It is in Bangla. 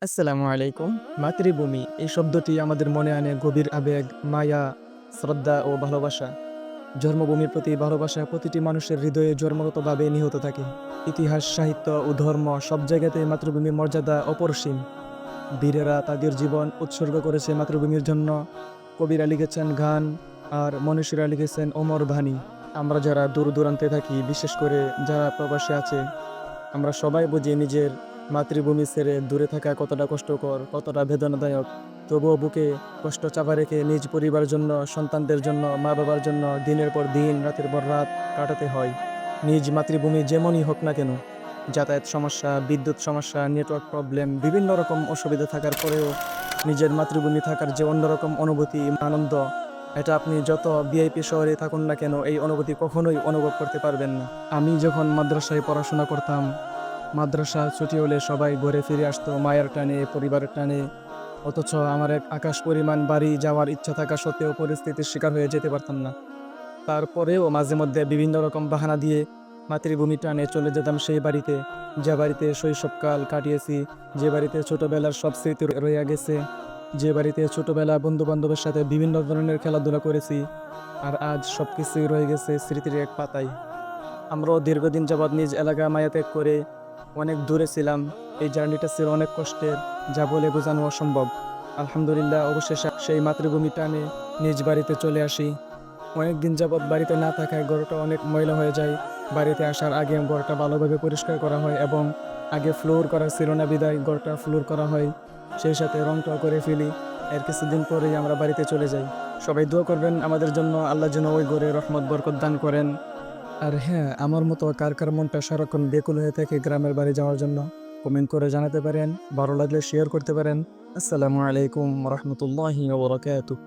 আসসালামু আলাইকুম। মাতৃভূমি এই শব্দটি আমাদের মনে আনে গভীর আবেগ, মায়া, শ্রদ্ধা ও ভালোবাসা। জন্মভূমির প্রতি ভালোবাসা প্রতিটি মানুষের হৃদয়ে জন্মগতভাবে নিহত থাকে। ইতিহাস, সাহিত্য ও ধর্ম সব জায়গাতেই মাতৃভূমির মর্যাদা অপরিসীম। বীরেরা তাদের জীবন উৎসর্গ করেছে মাতৃভূমির জন্য। কবিরা লিখেছেন গান, আর মনীষীরা লিখেছেন অমর বাণী। আমরা যারা দূর দূরান্তে থাকি, বিশেষ করে যারা প্রবাসে আছে, আমরা সবাই বুঝি নিজের মাতৃভূমি ছেড়ে দূরে থাকা কতটা কষ্টকর, কতটা বেদনাদায়ক। তবুও বুকে কষ্ট চাপা রেখে নিজ পরিবারের জন্য, সন্তানদের জন্য, মা বাবার জন্য দিনের পর দিন, রাতের পর রাত কাটাতে হয়। নিজ মাতৃভূমি যেমনই হোক না কেন, যাতায়াত সমস্যা, বিদ্যুৎ সমস্যা, নেটওয়ার্ক প্রবলেম, বিভিন্ন রকম অসুবিধা থাকার পরেও নিজের মাতৃভূমি থাকার যে অন্যরকম অনুভূতি, আনন্দ, এটা আপনি যত ভিআইপি শহরে থাকুন না কেন এই অনুভূতি কখনোই অনুভব করতে পারবেন না। আমি যখন মাদ্রাসায় পড়াশোনা করতাম, মাদ্রাসা ছুটি হলে সবাই ঘরে ফিরে আসতো মায়ের টানে, পরিবারের টানে। অথচ আমার এক আকাশ পরিমাণ বাড়ি যাওয়ার ইচ্ছা থাকা সত্ত্বেও পরিস্থিতির শিকার হয়ে যেতে পারতাম না। তারপরেও মাঝে মধ্যে বিভিন্ন রকম বাহানা দিয়ে মাতৃভূমি টানে চলে যেতাম সেই বাড়িতে, যে বাড়িতে শৈশবকাল কাটিয়েছি, যে বাড়িতে ছোটবেলার সব স্মৃতি রয়ে গেছে, যে বাড়িতে ছোটবেলা বন্ধু বান্ধবের সাথে বিভিন্ন ধরনের খেলাধুলা করেছি। আর আজ সবকিছুই রয়ে গেছে স্মৃতির এক পাতায়। আমরাও দীর্ঘদিন যাবৎ নিজ এলাকা মায়া ত্যাগ করে অনেক দূরে ছিলাম। এই জার্নিটা ছিল অনেক কষ্টের, যা বলে বোঝানো অসম্ভব। আলহামদুলিল্লাহ, অবশেষে সেই মাতৃভূমি টানে নিজ বাড়িতে চলে আসি। অনেকদিন যাবৎ বাড়িতে না থাকায় ঘরটা অনেক ময়লা হয়ে যায়। বাড়িতে আসার আগে ঘরটা ভালোভাবে পরিষ্কার করা হয়, এবং আগে ফ্লোর করা ছিল না বিদায় ঘরটা ফ্লোর করা হয়। সেই সাথে রংটাও করে ফেলি। এর কিছুদিন পরেই আমরা বাড়িতে চলে যাই। সবাই দোয়া করবেন আমাদের জন্য, আল্লাহ যেন ওই ঘরে রহমত বরকত দান করেন। আর হ্যাঁ, আমার মতো কার কার মনটা সারাক্ষণ বেকুল হয়ে থাকে গ্রামের বাড়ি যাওয়ার জন্য, কমেন্ট করে জানাতে পারেন। ভালো লাগলে শেয়ার করতে পারেন। আসসালামু আলাইকুম রহমতুল্লাহি ওয়া বারাকাতুহু।